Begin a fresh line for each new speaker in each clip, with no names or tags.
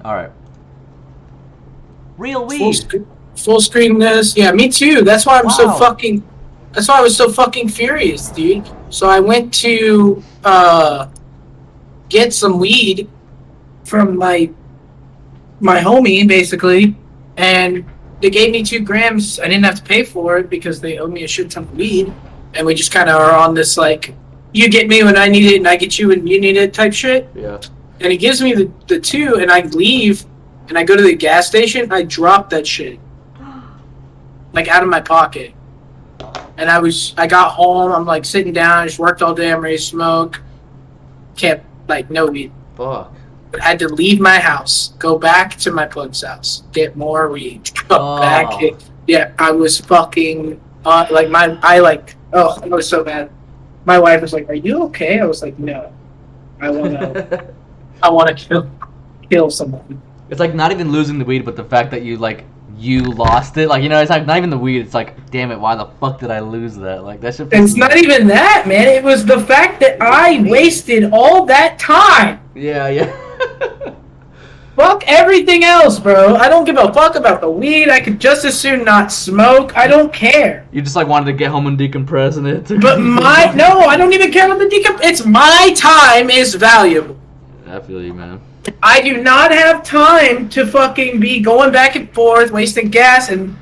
All right. Real
Full
weed.
screen, full screen this. Yeah, me too. That's why I'm so
Wow.
fucking. That's why I was so fucking furious, dude. So I went to get some weed from my homie basically, and they gave me 2 grams. I didn't have to pay for it because they owed me a shit ton of weed, and we just kind of are on this like, you get me when I need it, and I get you when you need it type shit.
Yeah.
And he gives me the two, and I leave, and I go to the gas station. I drop that shit like out of my pocket, and I got home. I'm like sitting down, just worked all day. I'm ready to smoke. Can't like no weed.
Fuck.
But had to leave my house, go back to my plug's house, get more weed, go back.
Oh.
Yeah, I was fucking like I was so bad. My wife was like, "Are you okay?" I was like, "No, I wanna kill someone."
It's like not even losing the weed, but the fact that you lost it. Like, it's like not even the weed. It's like, damn it, why the fuck did I lose that? Like, that shit.
It's not even that, man. It was the fact that I wasted all that time.
Yeah, yeah.
Fuck everything else, bro. I don't give a fuck about the weed. I could just as soon not smoke. I don't care.
You just like wanted to get home and decompress in it.
But no, I don't even care about the decomp. It's my time is valuable.
I feel you, man.
I do not have time to fucking be going back and forth, wasting gas and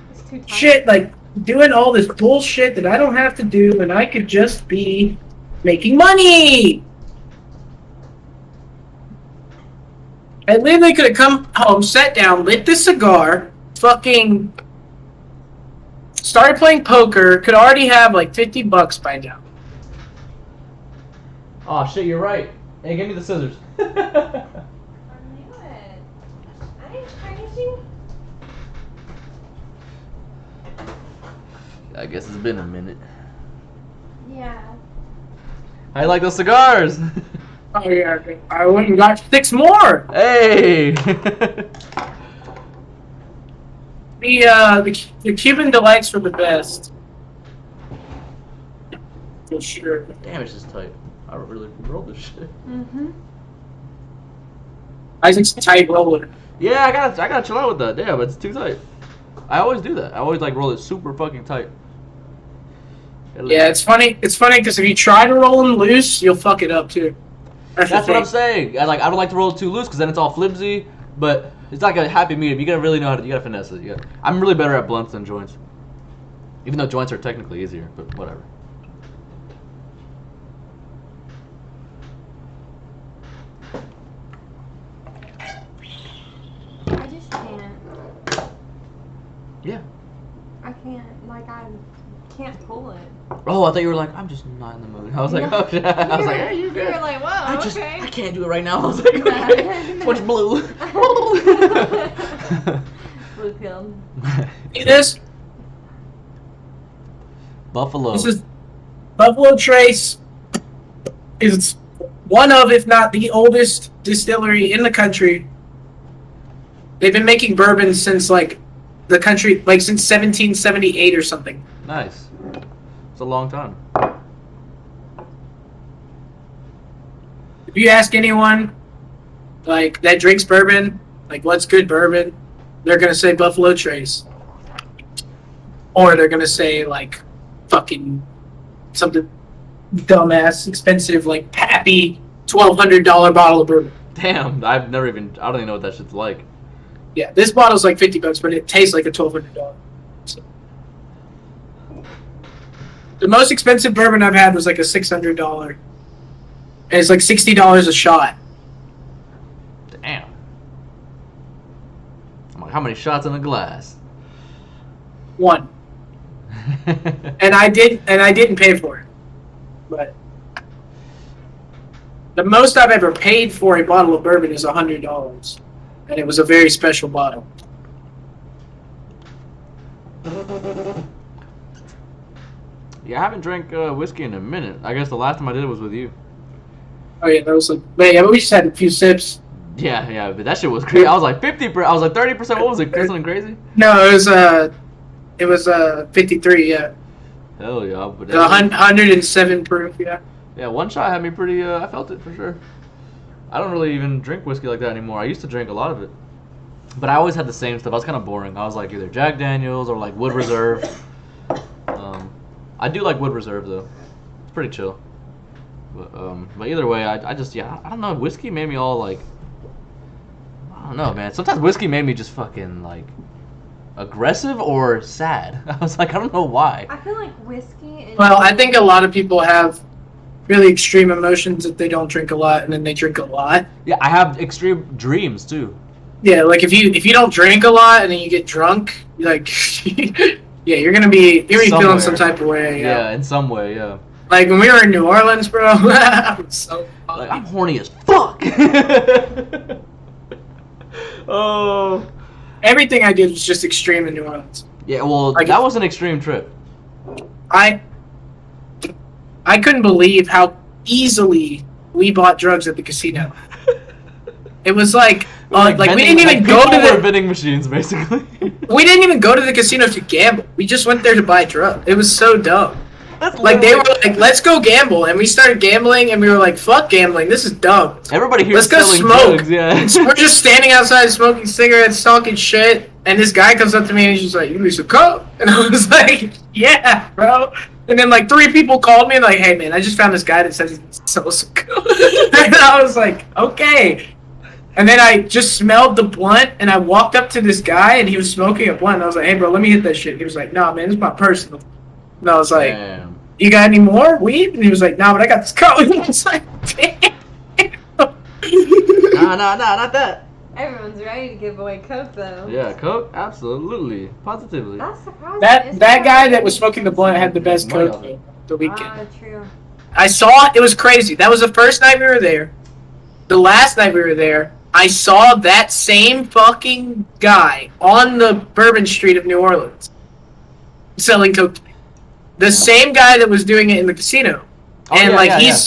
shit, like doing all this bullshit that I don't have to do, and I could just be making money. I literally could have come home, sat down, lit the cigar, fucking started playing poker, could already have like $50 by now.
Oh shit, you're right. Hey, give me the scissors.
I knew it. I ain't crazy.
I guess it's been a minute.
Yeah.
How you like those cigars?
Oh yeah, I went and got 6 more.
Hey.
The Cuban delights were the best. For sure.
Damn, it's just tight. I really rolled this shit.
Mm-hmm.
Isaac's a tight roller.
Yeah, I gotta chill out with that. Yeah, but it's too tight. I always do that. I always like roll it super fucking tight.
Yeah, it's funny. It's funny because if you try to roll them loose, you'll fuck it up too.
That's what I'm saying. I don't like to roll it too loose because then it's all flimsy. But it's like a happy medium. You gotta really know how to. You gotta finesse it. I'm really better at blunts than joints. Even though joints are technically easier, but whatever.
I just can't.
Yeah.
I can't. Like, I can't pull it.
Oh, I thought you were like, I'm just not in the mood. I was like, okay. I was like, hey, you
You
good?
were like, whoa, okay.
I can't do it right now. I was like, okay. Too much blue.
Blue pilled.
This
Buffalo.
This is Buffalo Trace is one of, if not the oldest distillery in the country. They've been making bourbon since like the country, like since 1778 or something.
Nice. It's a long time.
If you ask anyone like that drinks bourbon, like what's good bourbon, they're gonna say Buffalo Trace, or they're gonna say like fucking something dumbass expensive like Pappy $1,200 bottle of bourbon.
Damn, I don't even know what that shit's like.
Yeah, this bottle's like $50, but it tastes like a $1,200. So. The most expensive bourbon I've had was like a $600, and it's like $60 a shot.
Damn. I'm like, how many shots in a glass?
One, and I didn't pay for it, but the most I've ever paid for a bottle of bourbon is $100, and it was a very special bottle.
Yeah, I haven't drank whiskey in a minute. I guess the last time I did it was with you.
Oh yeah, that was like, yeah, but we just had a few sips.
Yeah, but that shit was crazy. I was like 50%. I was like 30%. What was it? Something crazy?
No, it was 53. Yeah,
Hell yeah. But
107 proof. Yeah.
yeah, one shot had me pretty. I felt it for sure. I don't really even drink whiskey like that anymore. I used to drink a lot of it. But I always had the same stuff. I was kind of boring. I was like either Jack Daniels or like Wood Reserve. I do like Wood Reserve though. It's pretty chill. But either way, I just I don't know. Whiskey made me all like, I don't know, man. Sometimes whiskey made me just fucking like aggressive or sad. I was like, I don't know why.
I feel like whiskey and
Well, I think a lot of people have really extreme emotions if they don't drink a lot, and then they drink a lot.
Yeah, I have extreme dreams too.
Yeah, like if you don't drink a lot and then you get drunk, like yeah, you're gonna be feeling
Somewhere.
some type of way.
Yeah, in some way, yeah.
Like when we were in New Orleans, bro. I was so funny.
Like, I'm horny as fuck. Oh.
Everything I did was just extreme in New Orleans.
Yeah, well,
Like-
that was an extreme trip.
I couldn't believe how easily we bought drugs at the casino. It was like we didn't even go to the
vending machines, basically.
we didn't even go to the casino to gamble. We just went there to buy drugs. It was so dumb.
That's
Like they were
literally-
like, "Let's go gamble," and we started gambling, and we were like, "Fuck gambling, this is dumb."
Everybody here
Let's
is
go
selling
smoke.
drugs, yeah.
So we're just standing outside smoking cigarettes, talking shit, and this guy comes up to me and he's just like, "You need some coke?" And I was like, "Yeah, bro." And then like 3 people called me and like, "Hey man, I just found this guy that says he sells some coke." And I was like, "Okay." And then I just smelled the blunt and I walked up to this guy and he was smoking a blunt. And I was like, "Hey bro, let me hit that shit." He was like, "Nah man, this is my personal." And I was like,
Damn.
"You got any more weed?" And he was like, "Nah, but I got this coke." And I was like, "Damn."
Nah, not that.
everyone's ready to give away coke though.
Yeah, Coke? Absolutely. Positively.
That's surprising.
That
It's
that guy that
surprising.
was smoking the blunt had the best
Money
coke
on it.
the weekend.
True.
I saw it was crazy. That was the first night we were there. The last night we were there, I saw that same fucking guy on the Bourbon Street of New Orleans selling coke. The same guy that was doing it in the casino.
Oh,
And
yeah,
like
yeah,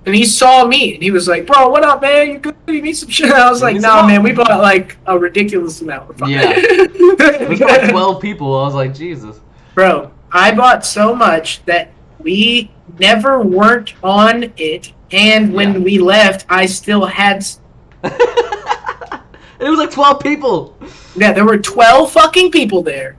and he saw me and he was like, "Bro, what up, man? You good? You need some shit?" I was
You
like,
need
"Nah,
some
man, we bought like a ridiculous amount." We're fine."
Yeah. It was like 12 people. I was like, Jesus.
Bro, I bought so much that we never weren't on it, and when
Yeah.
we left, I still had.
It was like 12 people.
Yeah, there were 12 fucking people there,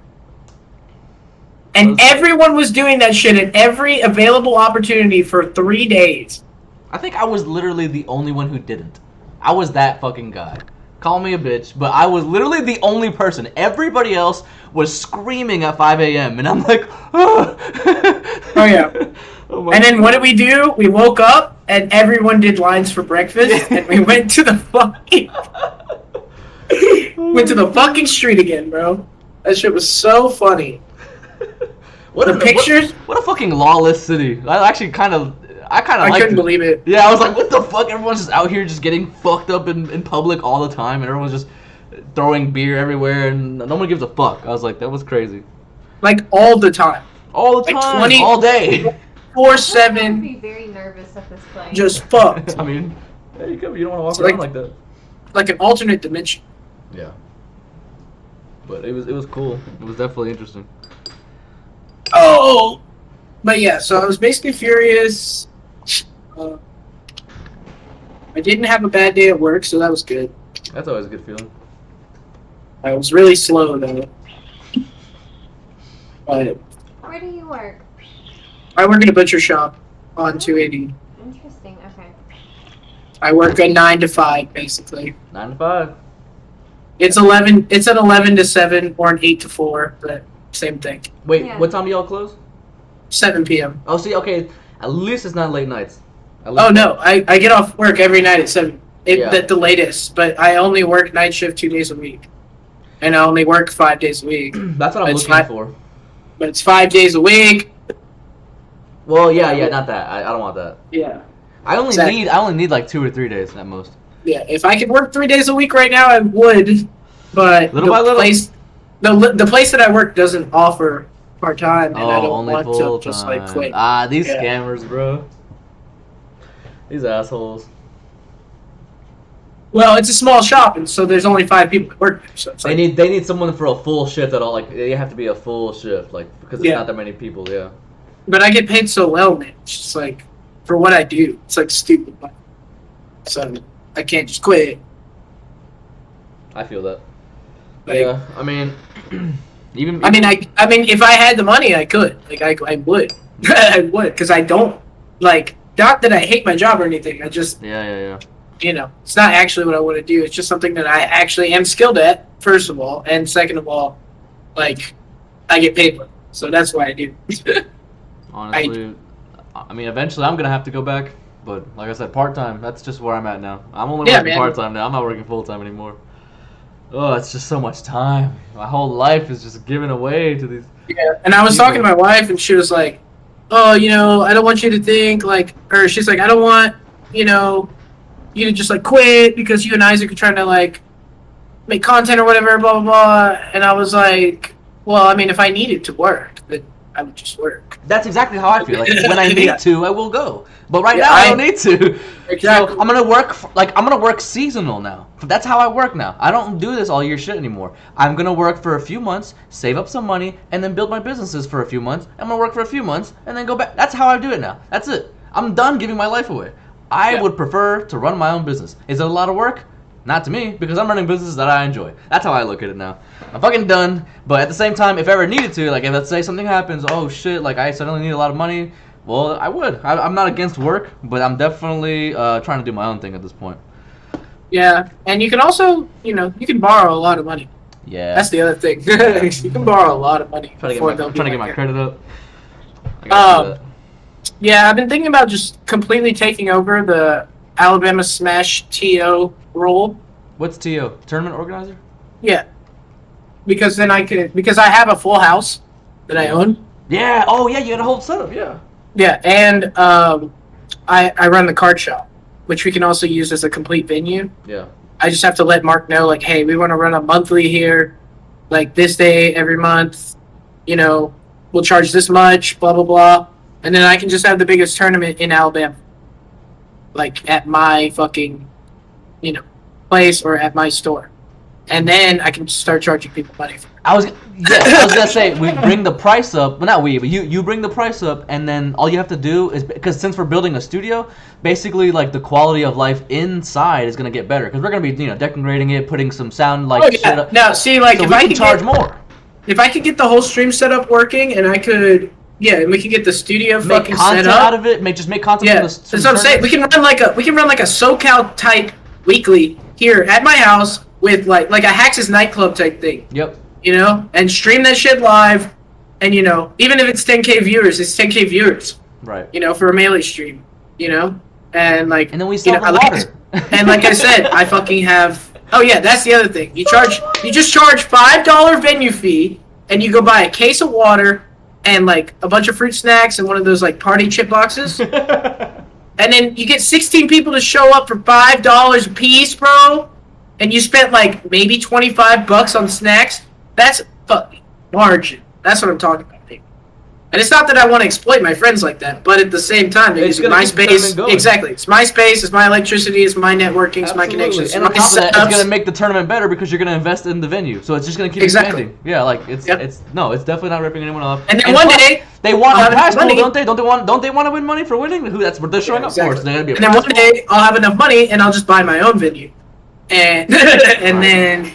and
Those-
everyone was doing that shit at every available opportunity for 3 days.
I think I was literally the only one who didn't. I was that fucking guy. Call me a bitch, but I was literally the only person. Everybody else was screaming at 5 a.m. and I'm like, oh,
yeah.
Oh my
And then what did
God.
we do? We woke up, and everyone did lines for breakfast, and we went to the fucking street again, bro. That shit was so funny.
What
The pictures?
What a fucking lawless city. I kind of
I
liked
couldn't
it.
believe it.
Yeah, I was like, what the fuck? Everyone's just out here just getting fucked up in public all the time, and everyone's just throwing beer everywhere, and no one gives a fuck. I was like, that was crazy.
Like all the time.
All the
Like
time,
20
all day.
I would
4/7,
be very nervous at this place.
just fucked.
I mean, yeah, you don't want to walk
It's
around
like-
like that.
Like an alternate dimension.
Yeah. But it was cool. It was definitely interesting.
Oh! But yeah, so I was basically furious. I didn't have a bad day at work, so that was good.
That's always a good feeling.
I was really slow though. But
Where do you work?
I work in a butcher shop on 280.
Interesting. Okay.
I work a 9 to 5 basically.
9 to 5.
It's 11. It's an 11 to 7 or an 8 to 4, but same thing.
Wait,
Yeah.
what time do y'all close?
7 p.m.
Oh, see, okay. At least it's not late nights. At least
Oh no, I get off work every night at 7.
Yeah.
The latest, but I only work night shift 2 days a week, and I only work 5 days a week.
That's what I'm
It's
looking
not-
for.
But it's 5 days a week.
Well, yeah, not that. I don't want that.
Yeah.
I only
Exactly.
need like 2 or 3 days at most.
Yeah, if I could work 3 days a week right now, I would. But
Little by little.
the place that I work doesn't offer part time, and I
Oh,
don't
only
want
full
to just
time.
like quit.
Ah, these
Yeah.
scammers, bro. These assholes.
Well, it's a small shop, and so there's only 5 people that work there. So it's
They
like,
need someone for a full shift at all. Like they have to be a full shift, like because there's
Yeah.
not that many people. Yeah.
but I get paid so well, man. It's just like for what I do, it's like stupid. So I can't just quit.
I feel that.
Like,
Yeah, I mean, even.
I mean, if I had the money, I could. Like, I would. I would, because I don't like. Not that I hate my job or anything. I just,
Yeah.
it's not actually what I want to do. It's just something that I actually am skilled at. First of all, and second of all, like, I get paid for it, so that's why I do.
Honestly, I mean, eventually I'm gonna have to go back, but like I said, part time. That's just where I'm at now. I'm only
Yeah,
working
man.
part time now. I'm not working full time anymore. Oh, it's just so much time. My whole life is just given away to these.
Yeah, and I was talking to my wife, and she was like, "Oh, I don't want you to think like," or she's like, "I don't want, you to just like quit because you and Isaac are trying to like make content or whatever, blah blah blah." And I was like, "Well, I mean, if I needed to work, then I would just work."
That's exactly how I feel. Like when I need
Yeah.
to, I will go. But right
Yeah,
now, I don't need to.
Exactly.
So I'm gonna work. I'm gonna work seasonal now. That's how I work now. I don't do this all year shit anymore. I'm gonna work for a few months, save up some money, and then build my businesses for a few months. I'm gonna work for a few months and then go back. That's how I do it now. That's it. I'm done giving my life away. I
Yeah.
would prefer to run my own business. Is it a lot of work? Not to me, because I'm running businesses that I enjoy. That's how I look at it now. I'm fucking done, but at the same time, if I ever needed to, like if let's say something happens, oh shit, like I suddenly need a lot of money, well, I would. I'm not against work, but I'm definitely trying to do my own thing at this point.
Yeah, and you can also, you can borrow a lot of money.
Yeah.
That's the other thing. You can borrow a lot of money.
Trying
before
to
they'll
get
be
my
like,
credit up. I gotta do that.
Yeah, I've been thinking about just completely taking over the Alabama Smash TO role.
What's TO? Tournament organizer?
Yeah, because then because I have a full house that I own.
Yeah. Oh yeah, you got a whole setup. Yeah.
Yeah, and I run the card shop, which we can also use as a complete venue.
Yeah.
I just have to let Mark know, like, hey, we want to run a monthly here, like this day every month. We'll charge this much, blah blah blah, and then I can just have the biggest tournament in Alabama, like at my fucking, place or at my store, and then I can start charging people money for it.
I was gonna say we bring the price up. Well, not we, but you bring the price up, and then all you have to do is because since we're building a studio, basically like the quality of life inside is gonna get better because we're gonna be decorating it, putting some sound like shit up.
Now, see, like
So
if
we
I
can
could
charge more.
if I could get the whole stream setup working, and I could, and we could get the studio
Make
fucking
content
set up.
out of it. Make content.
Yeah,
from
that's what I'm saying. We can run like a SoCal type weekly here at my house with like a Hax's nightclub type thing.
Yep.
And stream that shit live, and even if it's 10K viewers, it's 10K viewers.
Right.
For a melee stream. And like.
And then we sell the
like,
water.
and like I said, I fucking have. Oh yeah, that's the other thing. You just charge $5 venue fee, and you go buy a case of water and like a bunch of fruit snacks and one of those like party chip boxes. And then you get 16 people to show up for $5 a piece, bro. And you spent like maybe $25 on snacks. That's fucking margin. That's what I'm talking about, dude. And it's not that I want to exploit my friends like that, but at the same time,
It's
it's
gonna
my
keep the tournament
space.
going.
Exactly. It's my space, it's my electricity, it's my networking, it's my connections.
And on
my
top of that,
setups.
it's gonna make the tournament better because you're gonna invest in the venue. So it's just gonna keep
Exactly.
expanding. Yeah, like it's
Yep.
it's definitely not ripping anyone off.
And then one
plus,
day,
they want
I'll
a
have
prize
enough
pool,
money.
don't they? Don't they want to win money for winning? That's what they're showing up for. So they're gonna be a
And then
prize
one
pool.
day, I'll have enough money, and I'll just buy my own venue. And and then,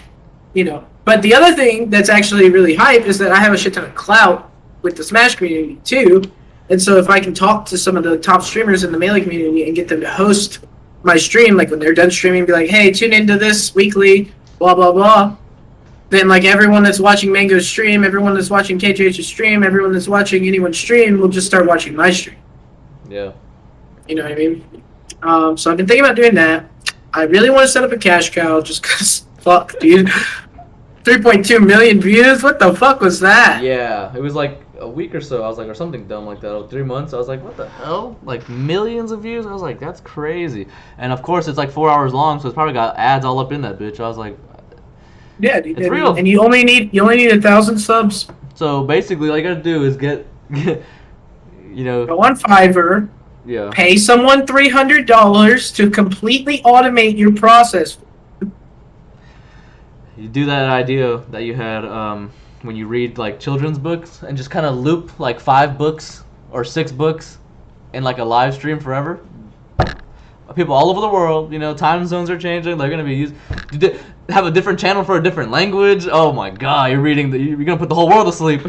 But the other thing that's actually really hype is that I have a shit ton of clout with the Smash community too. And so if I can talk to some of the top streamers in the Melee community and get them to host my stream, like when they're done streaming, be like, hey, tune into this weekly, blah, blah, blah. Then like everyone that's watching Mango's stream, everyone that's watching KJH's stream, everyone that's watching anyone's stream will just start watching my stream.
Yeah.
You know what I mean? So I've been thinking about doing that. I really want to set up a cash cow just because, fuck, dude. 3.2 million views? What the fuck was that?
Yeah, it was like a week or so. I was like, or something dumb like that. Or 3 months. I was like, what the hell? Like millions of views. I was like, that's crazy. And of course, it's like 4 hours long, so it's probably got ads all up in that bitch. I was like,
Yeah, dude.
It's real.
And you only need 1,000 subs.
so basically, all you gotta do is get
Go on Fiverr,
yeah.
pay someone $300 to completely automate your process.
You do that idea that you had when you read like children's books and just kind of loop like 5 books or 6 books in like a live stream forever. People all over the world, time zones are changing. They're gonna be used. have a different channel for a different language. Oh my god, you're gonna put the whole world to sleep.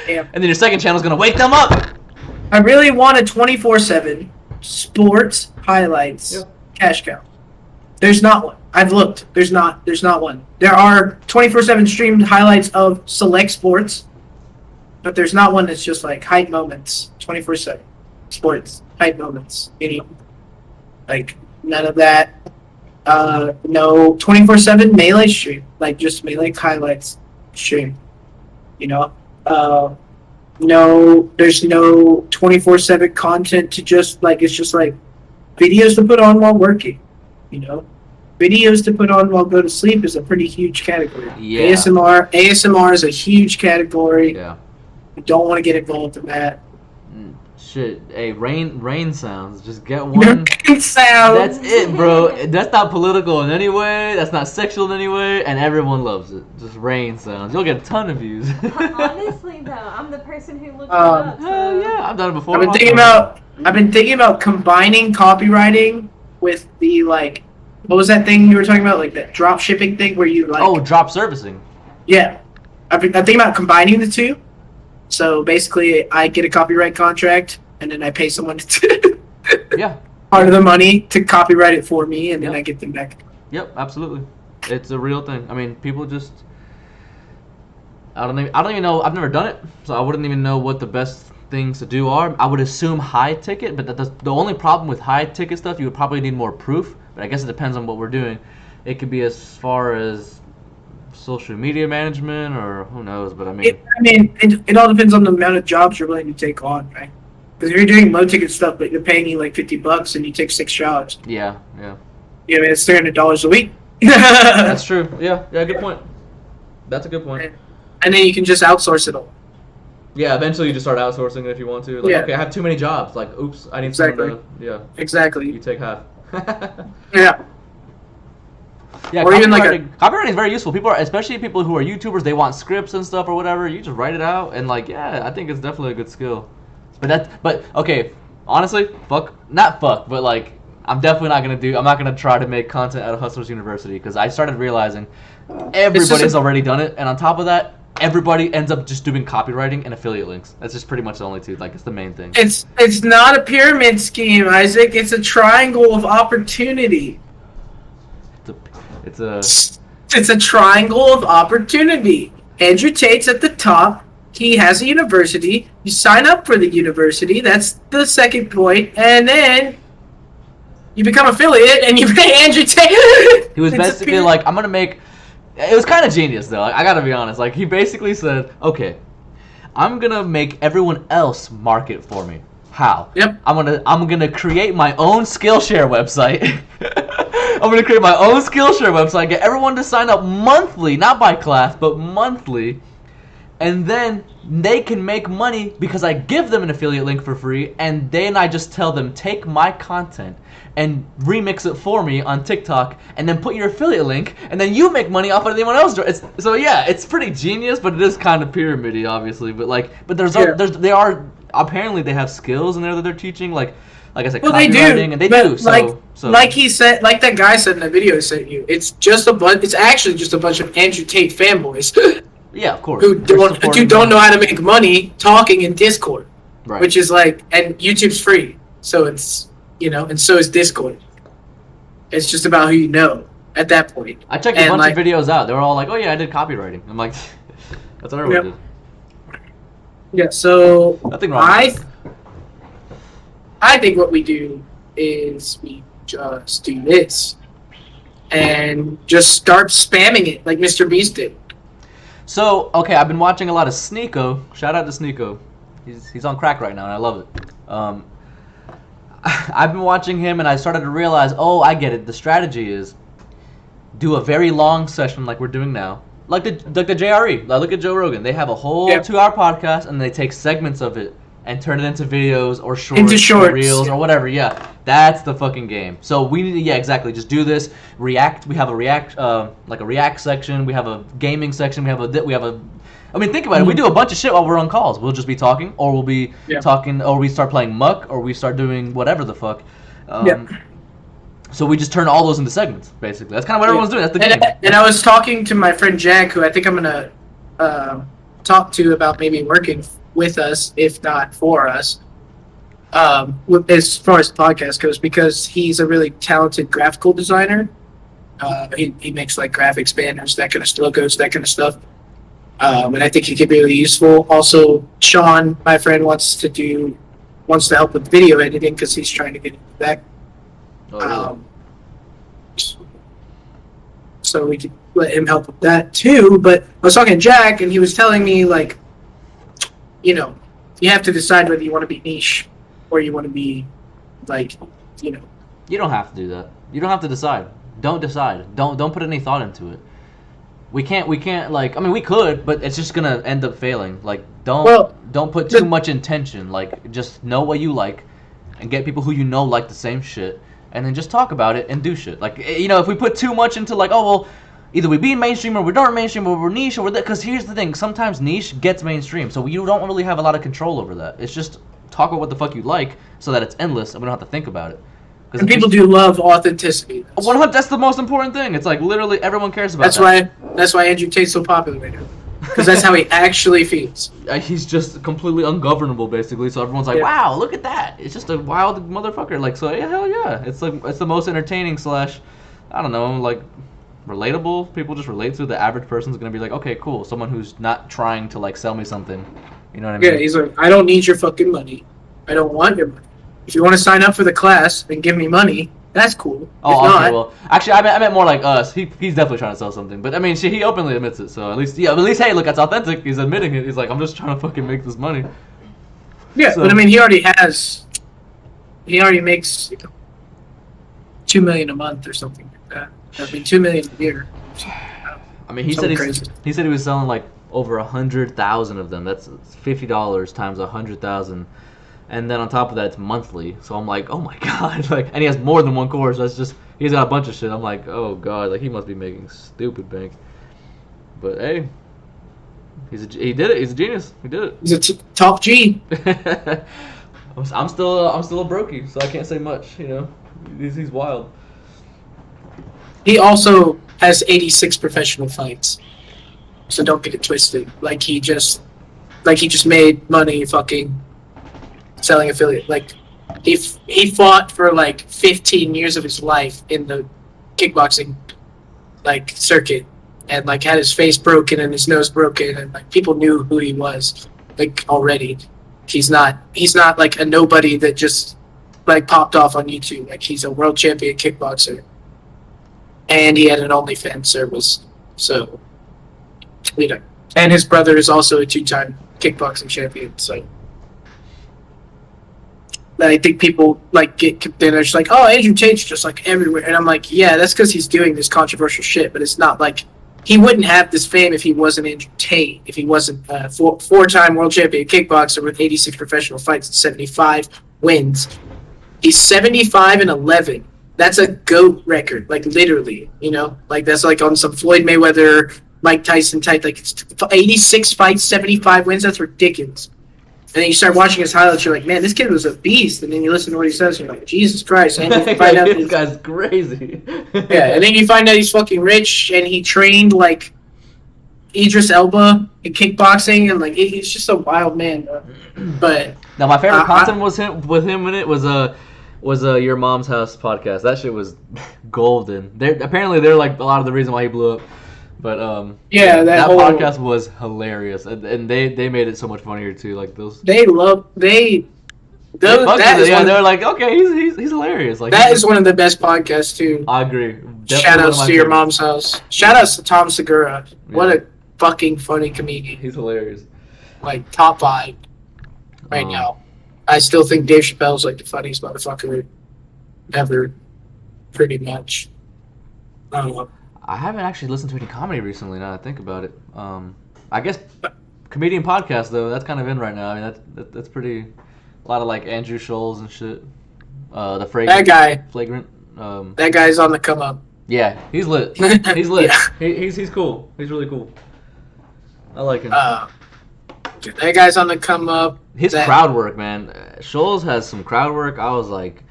Yeah.
And then your second channel is gonna wake them up.
I really want a 24/7 sports highlights
Yeah.
cash cow. There's not one. I've looked. There's not one. There are 24/7 streamed highlights of select sports, but there's not one that's just like hype moments, 24/7 sports hype moments. Like none of that. No 24/7 melee stream, like just melee highlights stream. No, there's no 24/7 content to just like, it's just like videos to put on while working. Videos to put on while go to sleep is a pretty huge category.
Yeah.
ASMR is a huge category.
Yeah.
You don't want to get involved in that.
Shit. Hey, rain sounds. Just get one.
Sound.
That's it, bro. That's not political in any way. That's not sexual in any way, and everyone loves it. Just rain sounds. You'll get a ton of views.
Honestly, though, I'm the person who looked it
Um,
up.
Hell yeah, I've done it before.
I've been thinking about combining copywriting with the like, what was that thing you were talking about, like that drop shipping thing where you like?
Oh, drop servicing.
Yeah, I'm thinking about combining the two. So basically, I get a copyright contract, and then I pay someone to
Yeah.
part of the money to copyright it for me, and then
Yep.
I get them back.
Yep, absolutely. It's a real thing. I mean, people just. I don't even know. I've never done it, so I wouldn't even know what the best things to do are. I would assume high ticket, but the only problem with high ticket stuff, you would probably need more proof. But I guess it depends on what we're doing. It could be as far as social media management, or who knows. But I mean,
It all depends on the amount of jobs you're willing to take on, right? Because if you're doing low ticket stuff, but you're paying me like $50 and you take 6 jobs,
yeah.
it's $300 a week.
That's true. Yeah, good point. That's a good point.
And then you can just outsource it all.
Yeah, eventually you just start outsourcing it if you want to. Like,
Yeah.
okay, I have too many jobs. Like, oops, I need
Exactly.
someone to. Yeah,
Exactly.
you take half.
Yeah.
Yeah,
Or even like
copywriting is very useful. People especially people who are YouTubers, they want scripts and stuff or whatever. You just write it out and like, yeah, I think it's definitely a good skill. But okay, honestly, but like, I'm not gonna try to make content out of Hustlers University because I started realizing everybody's already done it, and on top of that, everybody ends up just doing copywriting and affiliate links. That's just pretty much the only two. Like, it's the main thing.
It's not a pyramid scheme, Isaac. It's a triangle of opportunity. It's a triangle of opportunity. Andrew Tate's at the top. He has a university. You sign up for the university. That's the second point. And then you become affiliate and you pay Andrew Tate.
He was basically like, I'm gonna make. It was kind of genius though. I gotta be honest. Like, he basically said, okay, I'm gonna make everyone else market for me. How?
Yep.
I'm gonna create my own Skillshare website. I'm gonna create my own Skillshare website. Get everyone to sign up monthly, not by class, but monthly. And then they can make money because I give them an affiliate link for free, and then I just tell them, take my content and remix it for me on TikTok, and then put your affiliate link, and then you make money off of anyone else. It's pretty genius, but it is kind of pyramid-y, obviously. They are apparently they have skills in there that they're teaching, like I said,
Well, they do,
copywriting, and they do. So
like he said, like that guy said in the video I sent you, it's actually just a bunch of Andrew Tate fanboys.
yeah, of course.
who don't know how to make money talking in Discord,
Right.
which is like, and YouTube's free, so it's and so is Discord. It's just about who you know at that point.
I checked a bunch of videos out. They were all like, "Oh yeah, I did copywriting." I'm like, "That's what everyone did."
Yeah, so
Nothing wrong with that.
I think what we do is we just do this and just start spamming it like Mr. Beast did.
So, okay, I've been watching a lot of Sneeko. Shout out to Sneeko. He's on crack right now, and I love it. I've been watching him, and I started to realize, oh, I get it. The strategy is do a very long session like we're doing now. Like the JRE. Like, look at Joe Rogan. They have a whole 2-hour podcast, and they take segments of it and turn it into videos or shorts. Or reels or whatever. Yeah, that's the fucking game. So we need to, exactly. Just do this. React. We have a React section. We have a gaming section. We have a. I mean, think about it. We do a bunch of shit while we're on calls. We'll just be talking, or we'll be talking, or we start playing Muck, or we start doing whatever the fuck. So we just turn all those into segments, basically. That's kind of what everyone's doing. That's the game.
And I was talking to my friend Jack, who I think I'm gonna talk to about maybe working with us, if not for us, as far as the podcast goes, because he's a really talented graphical designer. He makes like graphics banners, that kind of logos, that kind of stuff. And I think he could be really useful. Also, Sean, my friend, wants to help with video editing because he's trying to get into that.
Oh, really?
So we could let him help with that too. But I was talking to Jack, and he was telling me, like, you know, you have to decide whether you want to be niche or you want to be, like, you know.
You don't have to do that. You don't have to decide. Don't decide. Don't put any thought into it. We can't like, I mean, we could, but it's just gonna end up failing. Like, don't put too much intention. Like, just know what you like, and get people who you know like the same shit, and then just talk about it and do shit. Like, you know, if we put too much into like, oh well, either we be mainstream or we don't mainstream, or we're niche or we're that. Because here's the thing: sometimes niche gets mainstream, so you don't really have a lot of control over that. It's just talk about what the fuck you like, so that it's endless and we don't have to think about it.
And people do love authenticity.
That's the most important thing. It's like literally everyone cares about
That's why Andrew Tate's so popular right now. Because that's how he actually feels.
He's just completely ungovernable, basically. So everyone's like,
Yeah.
"Wow, look at that! It's just a wild motherfucker." Like, so yeah, hell yeah! It's like it's the most entertaining / I don't know, like relatable. People just relate to. The average person's gonna be like, "Okay, cool." Someone who's not trying to like sell me something. You know what I mean?
Yeah, he's like, I don't need your fucking money. I don't want your money. If you want to sign up for the class and give me money, that's cool.
Oh,
if
okay.
not,
Well, actually, I meant more like us. He's definitely trying to sell something. But I mean, he openly admits it. So at least, hey, look, that's authentic. He's admitting it. He's like, I'm just trying to fucking make this money.
yeah,
So-
but I mean, he already makes $2 million a month or something like that. I mean, $2 million a year.
I mean, he
Something
said
crazy.
he said he was selling like over 100,000 of them. That's $50 times 100,000, and then on top of that, it's monthly. So I'm like, oh my god, like, and he has more than one course. That's just he's got a bunch of shit. I'm like, oh god, like he must be making stupid bank. But hey, he did it. He's a genius. He did
He's a top G.
it. I'm still a brokey, so I can't say much. You know, he's wild.
He also has 86 professional fights. So don't get it twisted. Like he just made money fucking selling affiliate. Like he fought for like 15 years of his life in the kickboxing like circuit, and like had his face broken and his nose broken, and like people knew who he was like already. He's not like a nobody that just like popped off on YouTube. Like he's a world champion kickboxer. And he had an OnlyFans service, so you know. And his brother is also a 2-time kickboxing champion. So I think people like they're just like, oh, Andrew Tate's just like everywhere, and I'm like, yeah, that's because he's doing this controversial shit. But it's not like he wouldn't have this fame if he wasn't Andrew Tate, if he wasn't a 4-time world champion kickboxer with 86 professional fights and 75 wins. He's 75-11. That's a GOAT record, like literally, you know? Like that's like on some Floyd Mayweather, Mike Tyson type, like it's 86 fights, 75 wins, that's ridiculous. And then you start watching his highlights, you're like, man, this kid was a beast. And then you listen to what he says, and you're like, Jesus Christ. And then you find out
This guy's crazy.
yeah, and then you find out he's fucking rich, and he trained like Idris Elba in kickboxing, and like he's just a wild man, bro. But
Now my favorite content was him in it was Your Mom's House podcast. That shit was golden. Apparently they're like a lot of the reason why he blew up. But
yeah, that whole
podcast was hilarious, and they made it so much funnier too. Like those,
they
fucked
that
with
is
it.
one,
They're like, okay, he's hilarious. Like
that is one of the best podcasts too.
I agree. Definitely
Shout
one of
outs
my
to Your
favorites.
Mom's House. Shout outs to Tom Segura. What a fucking funny comedian.
He's hilarious.
Like top 5 right now. I still think Dave Chappelle's like the funniest motherfucker ever, pretty much. I don't know.
I haven't actually listened to any comedy recently. Now that I think about it, I guess comedian podcast though. That's kind of in right now. I mean, that's pretty. A lot of like Andrew Scholes and shit. The
That guy.
Flagrant.
That guy's on the come up.
Yeah, he's lit. He's lit.
Yeah.
He's cool. He's really cool. I like him.
That guy's on the come up.
His crowd work, man. Scholes has some crowd work. I was like,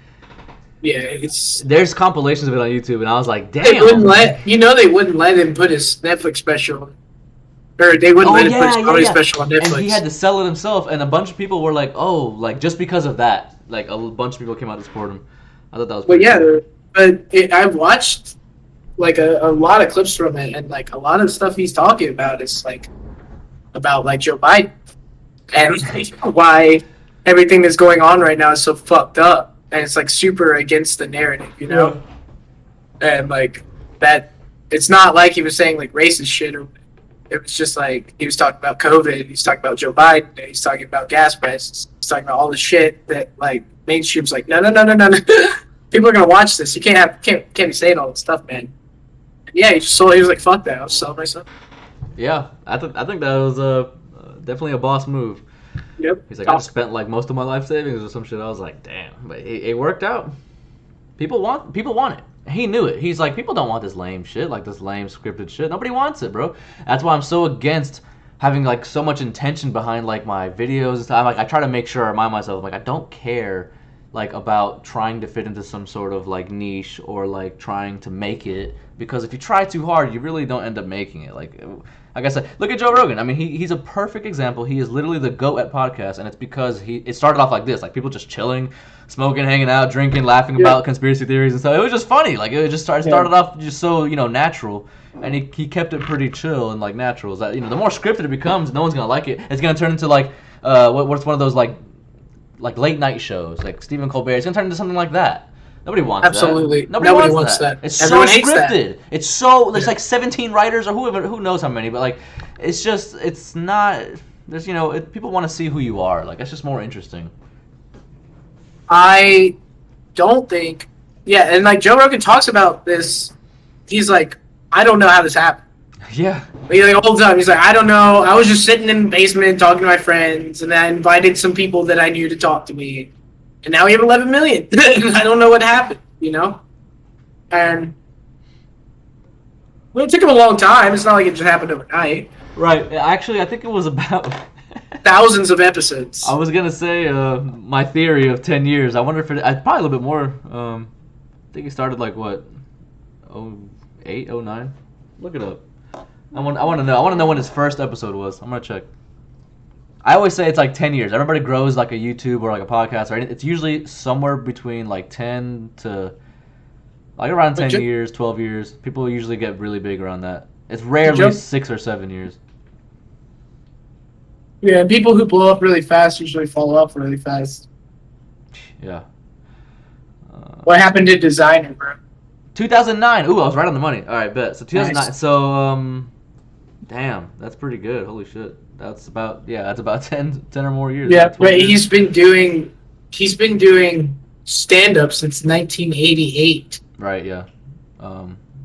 Yeah, it's
There's compilations of it on YouTube, and I was like, damn.
they wouldn't let they wouldn't let him put his Netflix special, or they wouldn't
Oh
let him put his
yeah, yeah,
comedy
yeah.
special on Netflix.
And he had to sell it himself, and a bunch of people were like, "Oh, like just because of that." Like a bunch of people came out to support him. I thought that was.
But
Pretty
yeah,
cool.
I've watched like a lot of clips from it, and like a lot of stuff he's talking about is like about like Joe Biden and why everything that's going on right now is so fucked up, and it's like super against the narrative, you know. And like that, it's not like he was saying like racist shit, or it was just like he was talking about COVID, he's talking about Joe Biden, he's talking about gas prices, he's talking about all the shit that like mainstream's like no. People are gonna watch this. You can't be saying all this stuff, man. And yeah, he was like fuck that. I'll sell myself.
Yeah, I think that was definitely a boss move.
Yep.
He's like, I just spent like most of my life savings or some shit. I was like, damn, but it worked out. People want it. He knew it. He's like, people don't want this lame shit, like this lame scripted shit. Nobody wants it, bro. That's why I'm so against having like so much intention behind like my videos and stuff. Like I try to make sure I remind myself, like I don't care like about trying to fit into some sort of like niche or like trying to make it, because if you try too hard, you really don't end up making it. Like I said, look at Joe Rogan. I mean, he's a perfect example. He is literally the GOAT at podcasts, and it's because it started off like this, like people just chilling, smoking, hanging out, drinking, laughing about conspiracy theories and stuff. It was just funny. Like it just started off just so natural, and he kept it pretty chill and like natural. Is that the more scripted it becomes, no one's gonna like it. It's gonna turn into like what's one of those like late night shows, like Stephen Colbert. It's gonna turn into something like that. Nobody wants
Absolutely.
that.
Nobody wants that.
It's
Everyone
so
hates that.
scripted. It's so there's like 17 writers or who knows how many, but like it's not. There's people want to see who you are. Like it's just more interesting.
I don't think. Yeah, and like Joe Rogan talks about this. He's like, I don't know how this happened.
Yeah.
Like all the time, he's like, I don't know. I was just sitting in the basement talking to my friends, and I invited some people that I knew to talk to me, and now we have 11 million. I don't know what happened, And well, it took him a long time. It's not like it just happened overnight.
Right. Actually, I think it was about
Thousands of episodes.
I was gonna say my theory of 10 years. I wonder if probably a little bit more. I think he started like what, 08, 09? Look it up. I want to know. I want to know when his first episode was. I'm gonna check. I always say it's like 10 years. Everybody grows like a YouTube or like a podcast or anything. It's usually somewhere between like 10 to like around 10 years, 12 years. People usually get really big around that. It's rarely 6 or 7 years.
Yeah, people who blow up really fast usually fall off really fast.
Yeah.
What happened to Designer, bro?
2009. Ooh, I was right on the money. All right, bet. So 2009.
Nice.
So damn, that's pretty good. Holy shit. That's about 10 or more years.
Yeah,
like 12
but
years.
he's been doing stand up since 1988.
Right, yeah.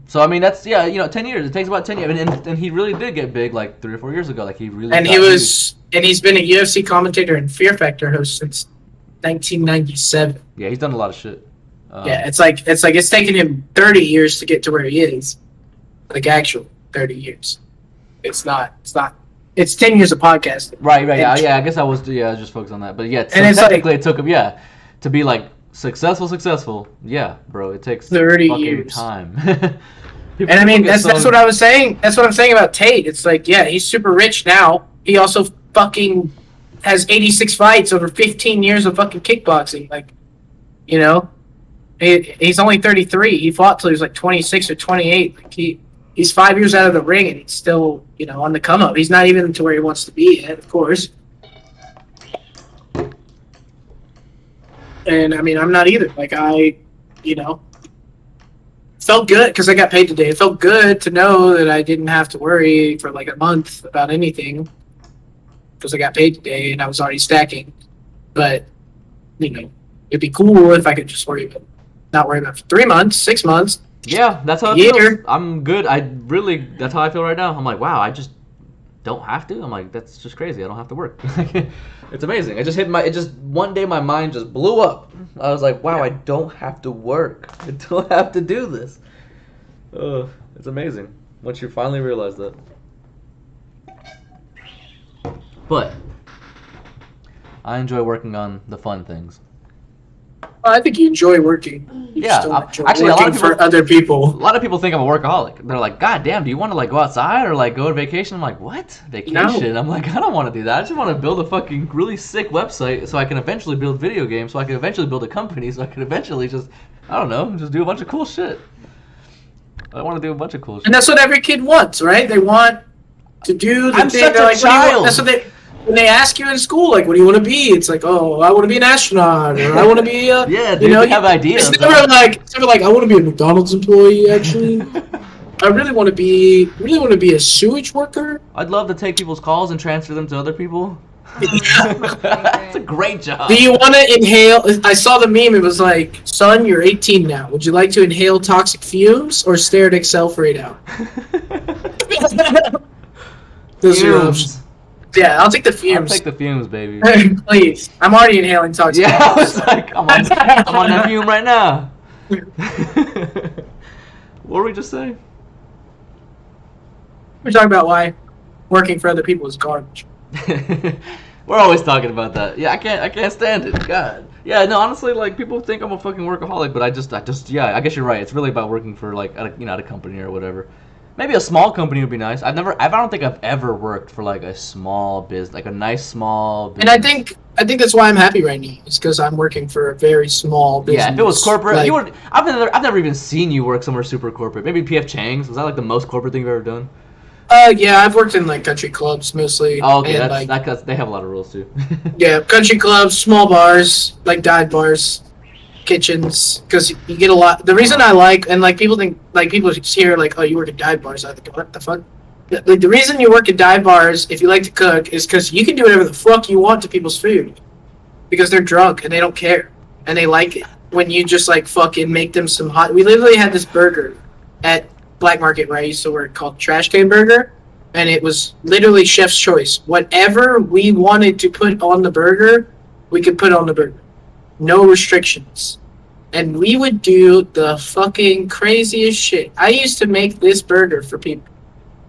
So I mean that's 10 years. It takes about 10 years. And he really did get big like 3 or 4 years ago. Like he really
And
got
he's been a UFC commentator and Fear Factor host since 1997.
Yeah, he's done a lot of shit.
Yeah, it's taken him 30 years to get to where he is. Like actual 30 years. It's 10 years of podcasting.
Right, yeah, I guess I was just focused on that. But yeah, so
And it's
technically it took him to be like successful. Yeah, bro, it takes
30
fucking
years.
time.
And I mean that's what I was saying. That's what I'm saying about Tate. It's like, yeah, he's super rich now. He also fucking has 86 fights over 15 years of fucking kickboxing. Like, he's only 33. He fought till he was like 26 or 28. Like he's 5 years out of the ring and he's still, on the come up. He's not even to where he wants to be yet, of course. And I mean, I'm not either. Like felt good because I got paid today. It felt good to know that I didn't have to worry for like a month about anything because I got paid today and I was already stacking. But, it'd be cool if I could just not worry about it for 3 months, 6 months.
Yeah, that's how it feels. I'm good. That's how I feel right now. I'm like, wow, I just don't have to. I'm like, that's just crazy. I don't have to work. It's amazing. One day my mind just blew up. I was like, wow, I don't have to work. I don't have to do this. It's amazing once you finally realize that. But I enjoy working on the fun things.
I think you enjoy working. You
Yeah,
just don't enjoy
actually, a lot of
working for
people-
other
A
people.
lot of people think I'm a workaholic. They're like, God damn, do you want to like go outside or like go on vacation? I'm like, what? Vacation? I'm like, I don't want to do that. I just want to build a fucking really sick website so I can eventually build video games, so I can eventually build a company, so I can eventually just, I don't know, just do a bunch of cool shit. I want to do a bunch of cool shit.
And that's what every kid wants, right? They want to do the
I'm
thing.
such
They're
a
like, what do you want?
child.
That's what they. When they ask you in school, like, what do you want to be? It's like, oh, I want to be an astronaut, or I want to be a.
Yeah, dude,
you know,
they have ideas.
It's never like I want to be a McDonald's employee. Actually, I really want to be a sewage worker.
I'd love to take people's calls and transfer them to other people.
Oh,
That's a great job.
Do you want to inhale? I saw the meme. It was like, son, you're 18 now. Would you like to inhale toxic fumes or stare at Excel for 8 hours? Those are options.
Fumes.
Yeah, I'll take the
I'll
fumes.
take the fumes, baby.
Please. I'm already inhaling toxic
Yeah, I
fumes.
was like, I'm on that fume right now. What were we just saying?
We're talking about why working for other people is garbage.
We're always talking about that. Yeah, I can't stand it. God. Yeah, no, honestly, like people think I'm a fucking workaholic, but I just, yeah, I guess you're right. It's really about working for like, at a company or whatever. Maybe a small company would be nice. I don't think I've ever worked for like a small business, like a nice small business.
And I think that's why I'm happy right now. It's because I'm working for a very small business.
Yeah, if it was corporate,
like,
you would. I've never even seen you work somewhere super corporate. Maybe PF Chang's. Was that like the most corporate thing you've ever done?
Yeah, I've worked in like country clubs mostly.
Oh, okay,
and,
that's they have a lot of rules too.
yeah, country clubs, small bars, like dive bars, kitchens, because you get a lot. The reason I like, and like people think, like people hear like, oh, you work at dive bars. I think, what the fuck? Like the reason you work at dive bars, if you like to cook, is because you can do whatever the fuck you want to people's food, because they're drunk and they don't care and they like it when you just like fucking make them some hot. We literally had this burger at Black Market where I used to work called Trash Can Burger, and it was literally chef's choice. Whatever we wanted to put on the burger, we could put on the burger. No restrictions. And we would do the fucking craziest shit. I used to make this burger for people.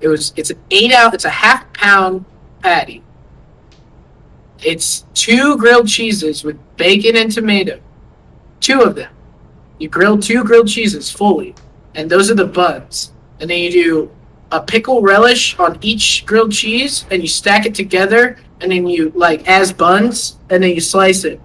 It's an 8-ounce, it's a half-pound patty. It's 2 grilled cheeses with bacon and tomato. 2 of them. You grill 2 grilled cheeses fully, and those are the buns. And then you do a pickle relish on each grilled cheese, and you stack it together, and then you like as buns, and then you slice it.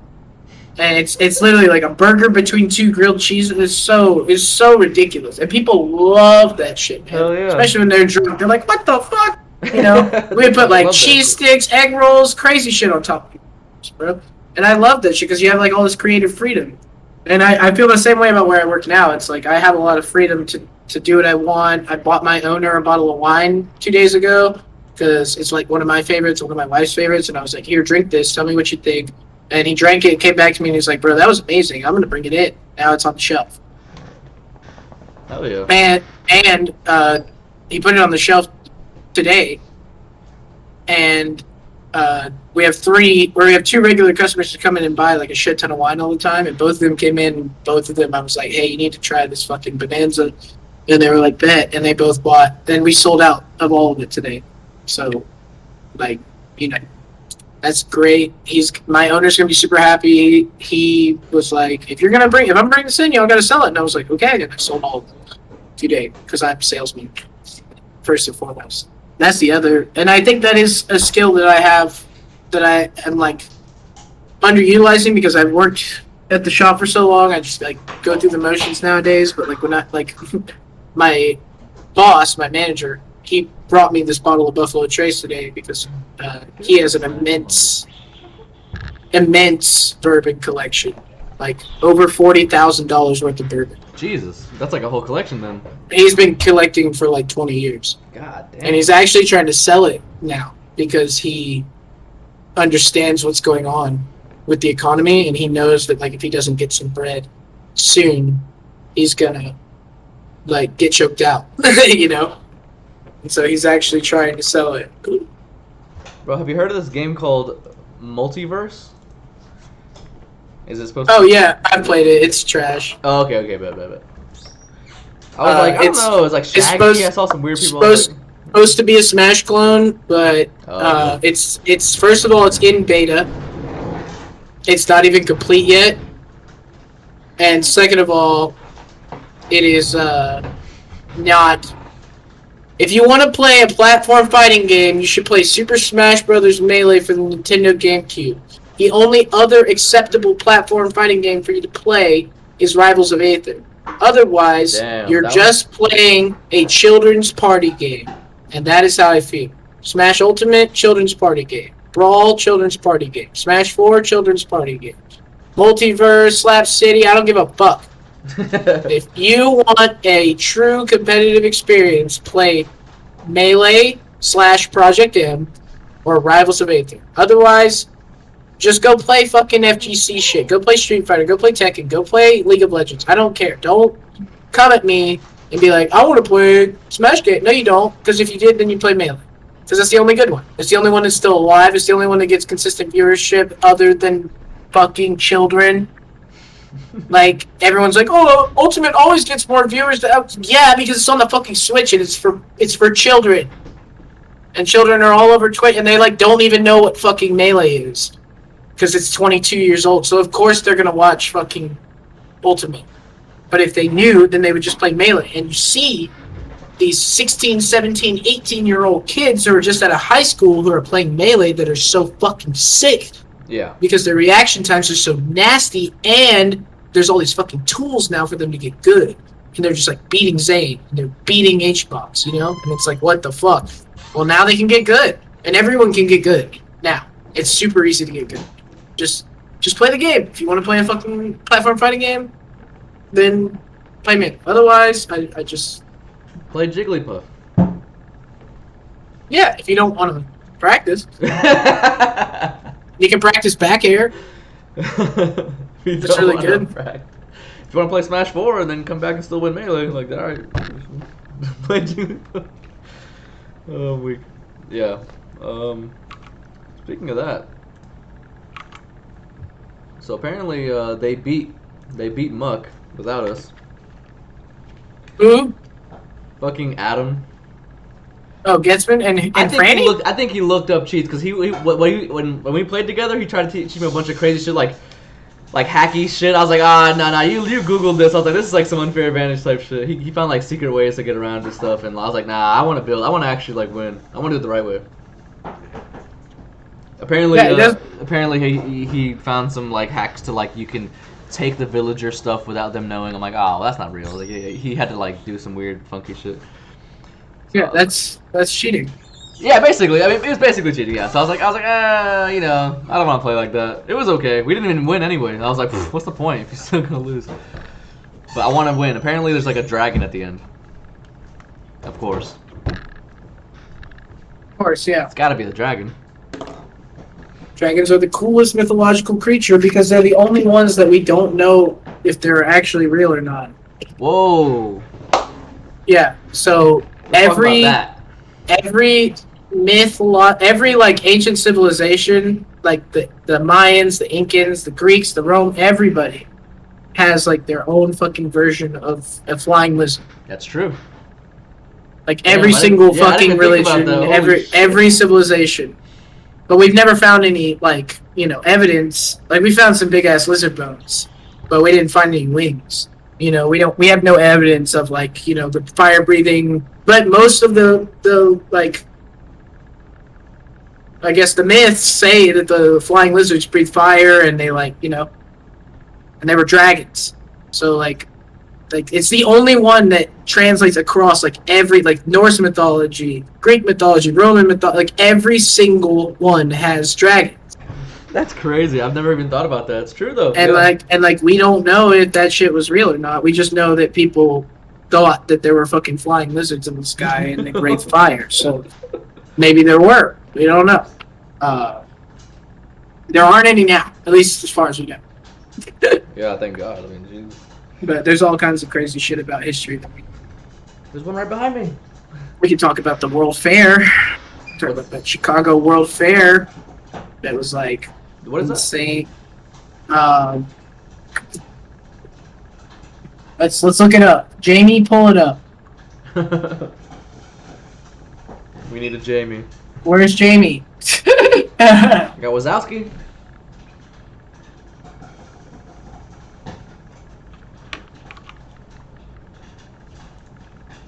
And it's literally like a burger between 2 grilled cheeses. It's so ridiculous, and people love that shit, man.
Hell yeah.
Especially when they're drunk. They're like, "What the fuck?" You know, we put like
Love that
cheese
shit.
sticks, egg rolls, crazy shit on top of it, bro. And I love that shit because you have like all this creative freedom. And I feel the same way about where I work now. It's like I have a lot of freedom to do what I want. I bought my owner a bottle of wine 2 days ago because it's like one of my favorites, one of my wife's favorites. And I was like, here, drink this. Tell me what you think. And he drank it, came back to me, and he's like, bro, that was amazing. I'm going to bring it in. Now it's on the shelf.
Hell yeah.
And he put it on the shelf today. And we have 2 regular customers to come in and buy like a shit ton of wine all the time. And both of them came in, and both of them, I was like, hey, you need to try this fucking Bonanza. And they were like, bet. And they both bought. Then we sold out of all of it today. So, like, you know. That's great. My owner's gonna be super happy. He was like, if I'm bringing this in, y'all gotta sell it. And I was like, okay. And I sold all today because I'm a salesman first and foremost. That's the other, and I think that is a skill that I have that I am like underutilizing because I've worked at the shop for so long. I just like go through the motions nowadays. But like when I like my boss, my manager, he brought me this bottle of Buffalo Trace today because he has an immense bourbon collection, like over $40,000 worth of bourbon.
Jesus, that's like a whole collection then.
He's been collecting for like 20 years,
God damn.
and he's actually trying to sell it now because he understands what's going on with the economy, and he knows that like if he doesn't get some bread soon, he's gonna like get choked out, you know. And so he's actually trying to sell it.
Bro, have you heard of this game called Multiverse? Is it supposed
Oh
to...
yeah, I played it. It's trash.
Oh, okay, bet. I was like, I don't know, it was like
it's
Shaggy,
supposed-
I saw some weird people. I was
Supposed to be a Smash clone, but
Oh.
it's first of all it's in beta. It's not even complete yet. And second of all, it is not. If you want to play a platform fighting game, you should play Super Smash Bros. Melee for the Nintendo GameCube. The only other acceptable platform fighting game for you to play is Rivals of Aether. Otherwise,
Damn,
you're
that
just playing a children's party game. And that is how I feel. Smash Ultimate, children's party game. Brawl, children's party game. Smash 4, children's party game. Multiverse, Slap City, I don't give a fuck. If you want a true competitive experience, play Melee / Project M or Rivals of Aether. Otherwise, just go play fucking FGC shit. Go play Street Fighter. Go play Tekken. Go play League of Legends. I don't care. Don't come at me and be like, I want to play Smash Game. No, you don't. Because if you did, then you play Melee. Because that's the only good one. It's the only one that's still alive. It's the only one that gets consistent viewership other than fucking children. Like, everyone's like, oh, Ultimate always gets more viewers. Yeah, because it's on the fucking Switch and it's for children. And children are all over Twitch and they, like, don't even know what fucking Melee is. Because it's 22 years old. So, of course, they're going to watch fucking Ultimate. But if they knew, then they would just play Melee. And you see these 16, 17, 18-year-old kids who are just out of high school who are playing Melee that are so fucking sick.
Yeah.
Because their reaction times are so nasty, and there's all these fucking tools now for them to get good. And they're just like beating Zane, and they're beating HBox, you know? And it's like, what the fuck? Well, now they can get good. And everyone can get good. Now. It's super easy to get good. Just play the game. If you want to play a fucking platform fighting game, then play me. Otherwise, I just...
Play Jigglypuff.
Yeah, if you don't want to practice. You can practice back air. That's really good.
If you want to play Smash 4 and then come back and still win Melee, like, alright. Play Jigglypuff. Oh, weak. Yeah. Speaking of that. So apparently they beat Muck without us.
Who?
Fucking Adam.
Oh, Getzman and Franny?
I think he looked up cheats because when we played together, he tried to teach me a bunch of crazy shit like hacky shit. I was like, no, you Googled this. I was like, this is like some unfair advantage type shit. He found like secret ways to get around this stuff, and I was like, nah, I want to actually like win. I want to do it the right way. Apparently, he found some like hacks to like you can take the villager stuff without them knowing. I'm like, oh, that's not real. Like, he had to like do some weird, funky shit.
Yeah, that's cheating.
Yeah, basically. I mean, it was basically cheating. Yeah. So I was like, you know, I don't want to play like that. It was okay. We didn't even win anyway. I was like, what's the point if you're still gonna lose? But I want to win. Apparently, there's like a dragon at the end. Of course.
Of course, yeah.
It's got to be the dragon.
Dragons are the coolest mythological creature because they're the only ones that we don't know if they're actually real or not.
Whoa.
Yeah. So every myth, every like ancient civilization, like the Mayans, the Incans, the Greeks, the Rome, everybody has like their own fucking version of a flying lizard.
That's true.
Like every single fucking religion, every civilization. But we've never found any, like, you know, evidence. Like, we found some big-ass lizard bones, but we didn't find any wings. You know, we have no evidence of, like, you know, the fire-breathing. But most of the like, I guess the myths say that the flying lizards breathe fire, and they, like, you know, and they were dragons. So, like it's the only one that translates across like every like Norse mythology, Greek mythology, Roman mythology, like every single one has dragons.
That's crazy. I've never even thought about that. It's true though.
And like we don't know if that shit was real or not. We just know that people thought that there were fucking flying lizards in the sky and they breathed fire. So maybe there were. We don't know. There aren't any now, at least as far as we know.
Yeah, thank God. I mean, geez.
But there's all kinds of crazy shit about history.
There's one right behind me.
We can talk about the World Fair. Talk about that Chicago World Fair. That was like
what is
insane. Let's look it up. Jamie, pull it up.
We need a Jamie.
Where's Jamie?
Got Wazowski.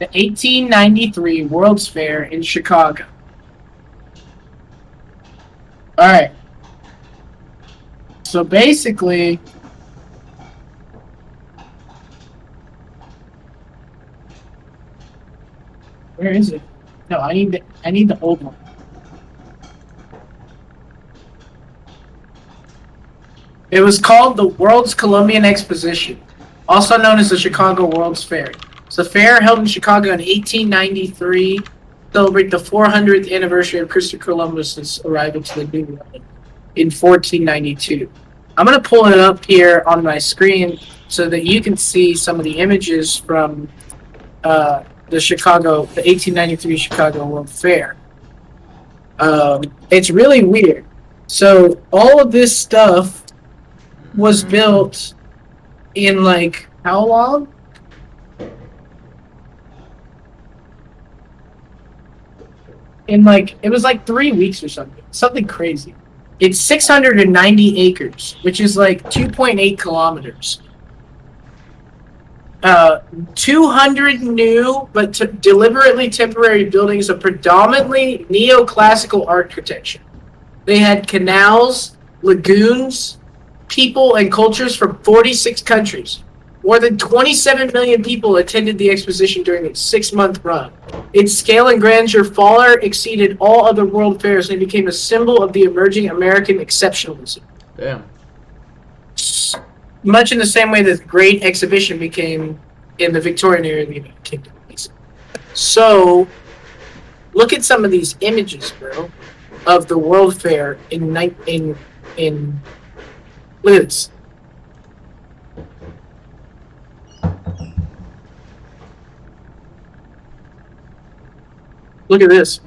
The 1893 World's Fair in Chicago. Alright. So basically, where is it? No, I need the old one. It was called the World's Columbian Exposition, also known as the Chicago World's Fair. It's a fair held in Chicago in 1893 to celebrate the 400th anniversary of Christopher Columbus's arrival to the New World in 1492. I'm going to pull it up here on my screen so that you can see some of the images from the 1893 Chicago World Fair. It's really weird. So all of this stuff was built in like how long? In like it was like 3 weeks or something crazy. It's 690 acres, which is like 2.8 kilometers. 200 new but deliberately temporary buildings of predominantly neoclassical architecture. They had canals, lagoons, people, and cultures from 46 countries. More than 27 million people attended the exposition during its 6-month run. Its scale and grandeur far exceeded all other world fairs and became a symbol of the emerging American exceptionalism.
Damn.
Much in the same way that the Great Exhibition became in the Victorian era of the United Kingdom. So, look at some of these images, bro, of the World Fair in look at this. Look at this.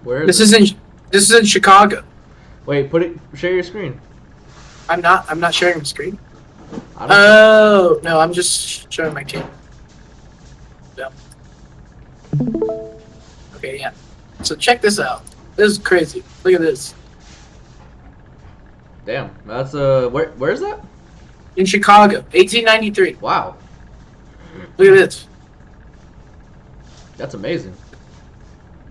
Where
This
is it?
is in Chicago.
Wait, share your screen.
I'm not sharing my screen.
I don't
Oh no, I'm just showing my camera. Yeah. Okay, yeah. So check this out. This is crazy. Look at this.
Damn, that's where is that?
In Chicago, 1893.
Wow,
Look at this.
that's amazing.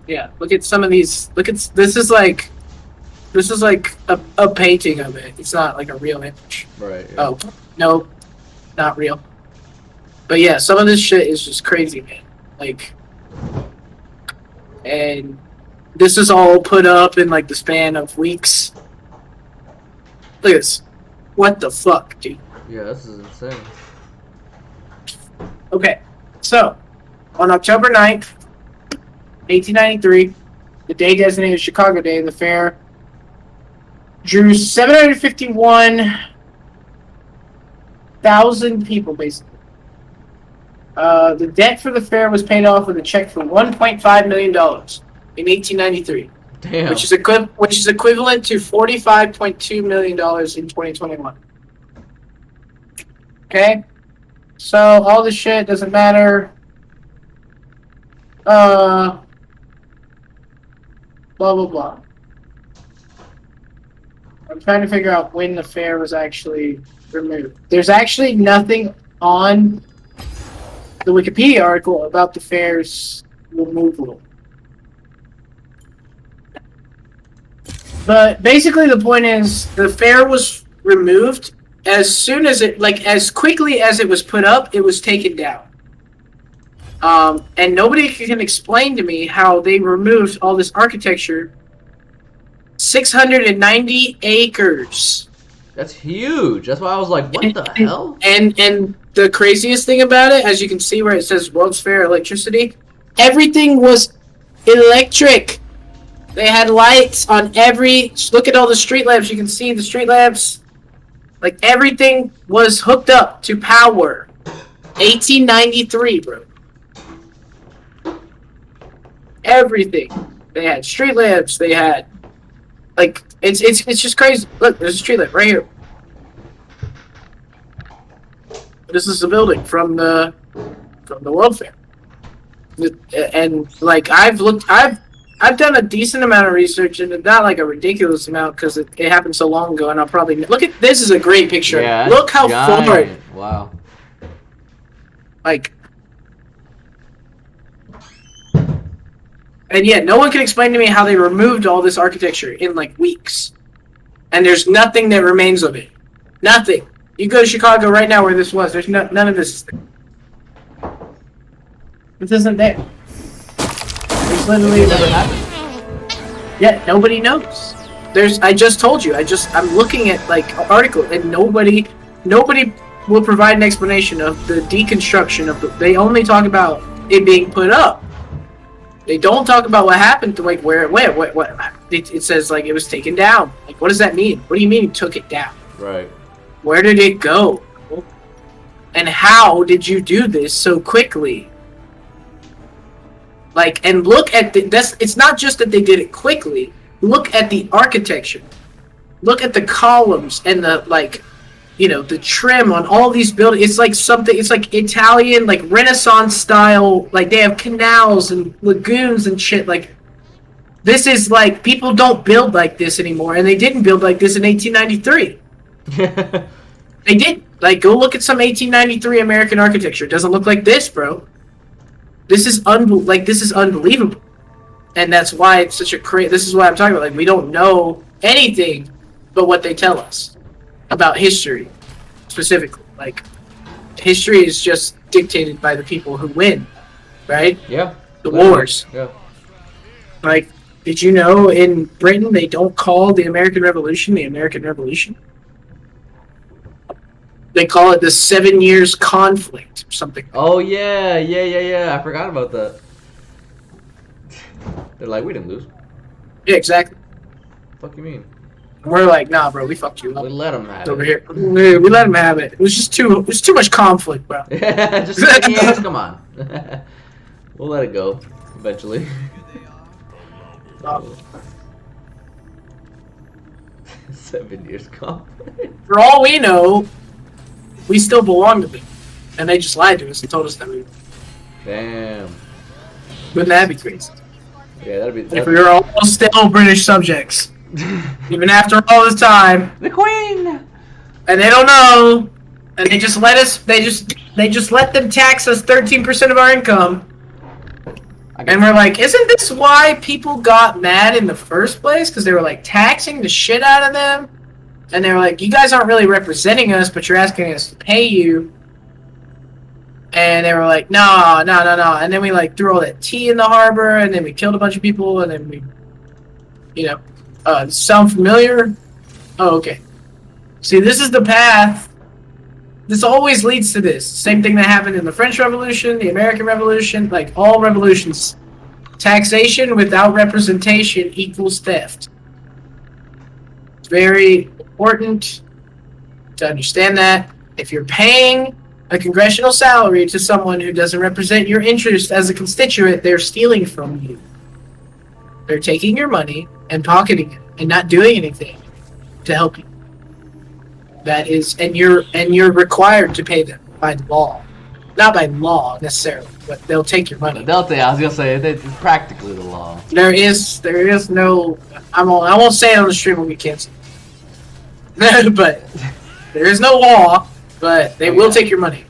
Yeah, look at some of these. This is like a painting of it. It's not like a real image.
Right. Yeah.
Oh, no, not real. But yeah, some of this shit is just crazy, man. Like, and this is all put up in like the span of weeks. Look at this. What the fuck, dude?
Yeah, this is insane.
Okay, so on October 9th, 1893, the day designated Chicago Day, the fair drew 751,000 people, basically. The debt for the fair was paid off with a check for $1.5 million in 1893,
Damn.
which is equivalent to $45.2 million in 2021. Okay, so all this shit doesn't matter. Blah blah blah. I'm trying to figure out when the fair was actually removed. There's actually nothing on the Wikipedia article about the fair's removal. But basically the point is the fair was removed as soon as as quickly as it was put up, it was taken down. And nobody can explain to me how they removed all this architecture. 690 acres.
That's huge. That's why I was like, what the hell?
And the craziest thing about it, as you can see where it says World's Fair Electricity, everything was electric. They had lights on every... Look at all the street lamps. You can see the street lamps. Like, everything was hooked up to power. 1893, bro. Everything. They had street lamps. They had... Like, it's just crazy. Look, there's a street lamp right here. This is the building from the World Fair. And, like, I've I've done a decent amount of research, and not like a ridiculous amount because it happened so long ago, and I'll probably look at this. Is a great picture.
Yeah,
Look how far,
giant. Wow.
like, and yet no one can explain to me how they removed all this architecture in like weeks, and there's nothing that remains of it. Nothing. You go to Chicago right now where this was. There's none of this. This isn't there. There's literally. Yeah, nobody knows. I just told you. I'm looking at like an article, and nobody will provide an explanation of the deconstruction of the. They only talk about it being put up. They don't talk about what happened to like where it went. What it says like it was taken down. Like what does that mean? What do you mean you took it down?
Right.
Where did it go? And how did you do this so quickly? Like, and look at this. It's not just that they did it quickly. Look at the architecture. Look at the columns and the like, you know, the trim on all these buildings. It's like something. It's like Italian, like Renaissance style. Like they have canals and lagoons and shit. Like this is like people don't build like this anymore, and they didn't build like this in 1893. They did. Like, go look at some 1893 American architecture. It doesn't look like this, bro. This is this is unbelievable, and that's why it's such a this is what I'm talking about. Like, we don't know anything but what they tell us about history, specifically. Like, history is just dictated by the people who win, right?
Yeah.
The wars.
Yeah.
Like, did you know in Britain they don't call the American Revolution the American Revolution? They call it the 7 Years Conflict or something.
Oh yeah. I forgot about that. They're like, we didn't lose.
Yeah, exactly.
Fuck you mean?
We're like, nah, bro, we fucked you up.
We let them have
Over
it.
here. We let them have it. It was just too much conflict, bro.
Just 7 years. Come on. We'll let it go eventually. 7 years conflict.
For all we know, we still belong to them. And they just lied to us and told us that we...
Damn.
Wouldn't that be crazy?
Yeah, that'd be...
If we were all still British subjects. Even after all this time.
The Queen!
And they don't know. And they just let us... They just let them tax us 13% of our income. And we're like, isn't this why people got mad in the first place? Because they were like taxing the shit out of them. And they were like, you guys aren't really representing us, but you're asking us to pay you. And they were like, no. And then we like threw all that tea in the harbor, and then we killed a bunch of people, and then we, you know, sound familiar? Oh, okay. See, this is the path. This always leads to this. Same thing that happened in the French Revolution, the American Revolution, like all revolutions. Taxation without representation equals theft. It's very important to understand that. If you're paying a congressional salary to someone who doesn't represent your interest as a constituent, they're stealing from you. They're taking your money and pocketing it and not doing anything to help you. That is, and you're required to pay them by law, not by law necessarily, but they'll take your money.
I was gonna say it's practically the law.
There is no. I won't say it on the stream when we cancel. But there is no law, but they will take your money.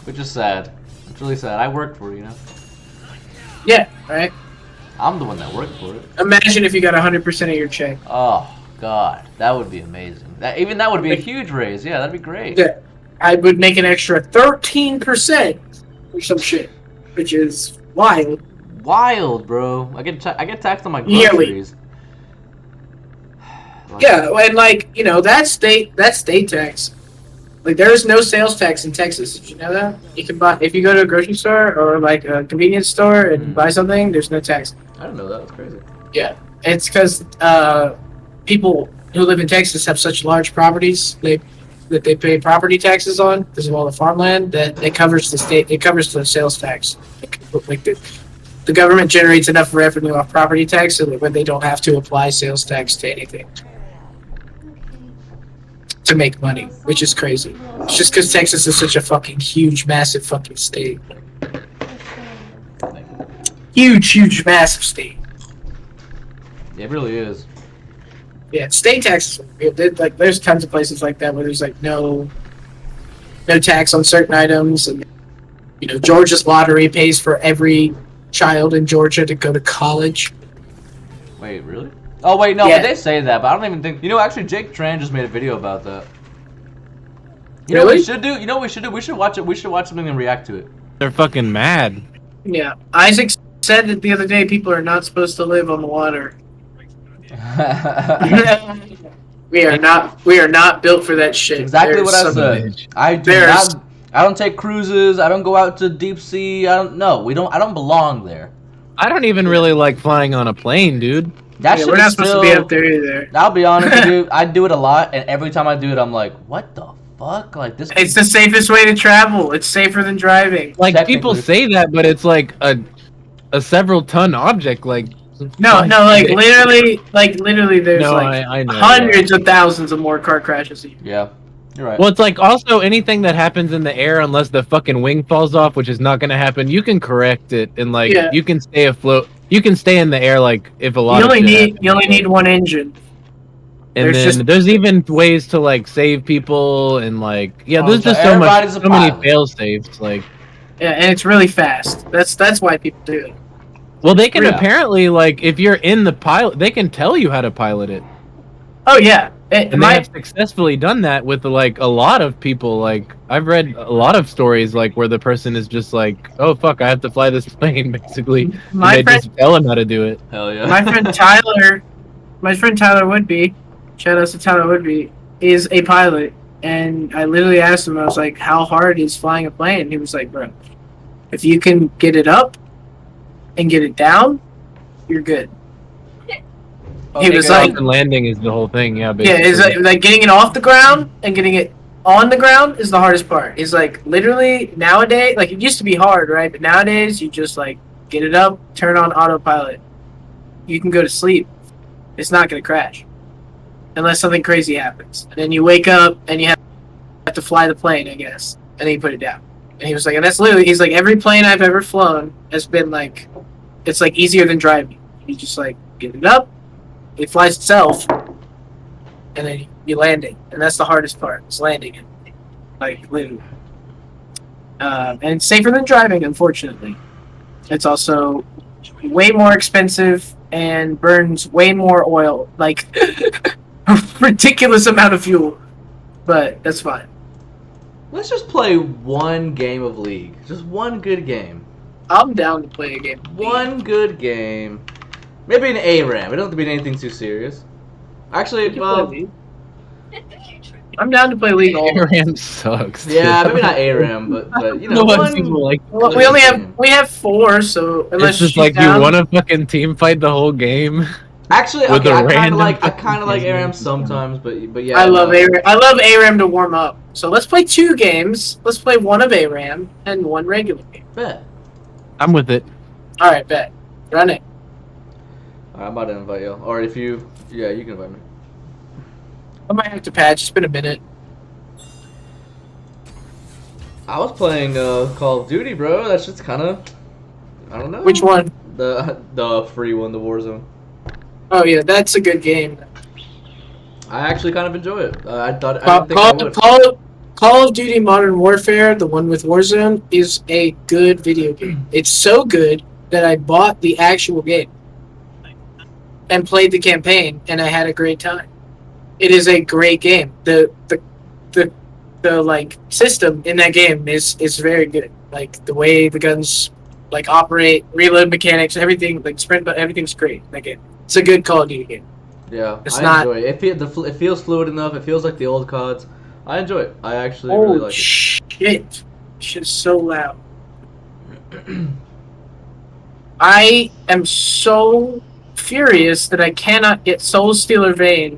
Which is sad. It's really sad. I worked for it, you know.
Yeah, right.
I'm the one that worked for it.
Imagine if you got 100% of your check.
Oh God, that would be amazing. That would be a huge raise. Yeah, that'd be great.
Yeah, I would make an extra 13% or some shit, which is wild.
Wild, bro. I get taxed on my
Yearly.
groceries.
Yeah, and like, you know, that's state tax. Like, there is no sales tax in Texas. Did you know that? You can buy, if you go to a grocery store or like a convenience store and buy something, there's no tax.
I didn't know that. That's crazy.
Yeah, it's because people who live in Texas have such large properties that they pay property taxes on because of all the farmland that it covers the state. It covers the sales tax. Like the government generates enough revenue off property tax so that when they don't have to apply sales tax to anything to make money, which is crazy. It's just because Texas is such a fucking huge, massive fucking state. huge, massive state.
It really is.
Yeah, state taxes. Like, there's tons of places like that where there's like no tax on certain items, and Georgia's lottery pays for every child in Georgia to go to college.
Wait, really? Oh wait, no,
Yeah.
but they say that, but I don't even think. Actually, Jake Tran just made a video about that. You know what we
Really?
should do? You know what we should do? We should watch it. We should watch something and react to it.
They're fucking mad.
Yeah, Isaac said that the other day people are not supposed to live on the water. We are not built for that shit.
Exactly
There's
what I
some-
said. I do
There's-
not. I don't take cruises. I don't go out to deep sea. I don't. No, we don't. I don't belong there.
I don't even really like flying on a plane, dude.
That
Yeah,
shit
we're
is
not supposed
still,
to be up there either.
I'll be honest with you. I do it a lot, and every time I do it, I'm like, what the fuck? Like this.
It's the safest way to travel. It's safer than driving.
Like people
Technically.
say that, but it's like a several ton object. Like
No, like literally, there's
No,
like
I know.
hundreds of thousands of more car crashes a year.
Yeah, you're right.
Well, it's like also anything that happens in the air, unless the fucking wing falls off, which is not gonna happen. You can correct it, and like
Yeah.
you can stay afloat. You can stay in the air, like if a lot.
You
of
only
shit
need
happens.
one engine.
And
there's
then
just-
there's even ways to like save people, and like
Oh,
there's
so
just so
everybody's a
many
pilot.
fail safes. Like,
Yeah, and it's really fast. That's why people do it.
well, they can
Yeah.
apparently like if you're in the pilot, they can tell you how to pilot it.
Oh yeah,
And they have successfully done that with like a lot of people. Like I've read a lot of stories like where the person is just like, "Oh fuck, I have to fly this plane," basically. And
my
they
friend
just tell him how to do it.
Hell yeah.
my friend Tyler, Woodby, shout out to Tyler Woodby, is a pilot, and I literally asked him, I was like, "How hard is flying a plane?" He was like, "Bro, if you can get it up and get it down, you're good."
Okay,
he was
good.
like-
And landing is the whole thing. Yeah,
Yeah,
basically.
it's like getting it off the ground and getting it on the ground is the hardest part. It's like literally nowadays, like it used to be hard, right? But nowadays you just like get it up, turn on autopilot. You can go to sleep. It's not gonna crash. Unless something crazy happens. And then you wake up and you have to fly the plane, I guess. And then you put it down. And he was like, and that's literally, he's like, every plane I've ever flown has been like, it's like easier than driving. You just like get it up, it flies itself, and then you land it, and that's the hardest part. Is landing it, like literally. And it's safer than driving, unfortunately. It's also way more expensive and burns way more oil, like a ridiculous amount of fuel. But that's fine.
Let's just play one game of League. Just one good game.
I'm down to play a game.
One good game. Maybe an ARAM. It doesn't have to be anything too serious. Actually,
We can
well,
play League. I'm down to play League. all-
Aram sucks.
yeah, maybe not ARAM, but you know,
No one
one,
seems to like.
Well, we have 4, so unless
It's just
she's
like
down,
you want to fucking team fight the whole game.
Actually,
with
okay,
a
I kind of
random
like
fucking
ARAM
game.
sometimes, but yeah.
I love
no.
ARAM. I love ARAM to warm up. So let's play 2 games. Let's play one of ARAM and one regular game.
Bet.
I'm with it.
All right, bet. Run it.
Alright, I'm about to invite you. Or if you, yeah, you can invite me.
I might have to patch. It's been a minute.
I was playing Call of Duty, bro. That shit's kind of, I don't know.
Which one?
The free one, the Warzone.
Oh yeah, that's a good game.
I actually kind of enjoy it. I didn't think I would.
Call of Duty Modern Warfare, the one with Warzone, is a good video game. It's so good that I bought the actual game and played the campaign, and I had a great time. It is a great game. The like system in that game is very good. Like the way the guns like operate, reload mechanics, everything like sprint, but everything's great in that game. It's a good Call of Duty game.
Yeah,
It's
I
not-
enjoy it. It feels fluid enough. It feels like the old CODs. I enjoy it. I actually really
Oh
like
shit! Shit's so loud. I am so furious that I cannot get Soul Stealer Vane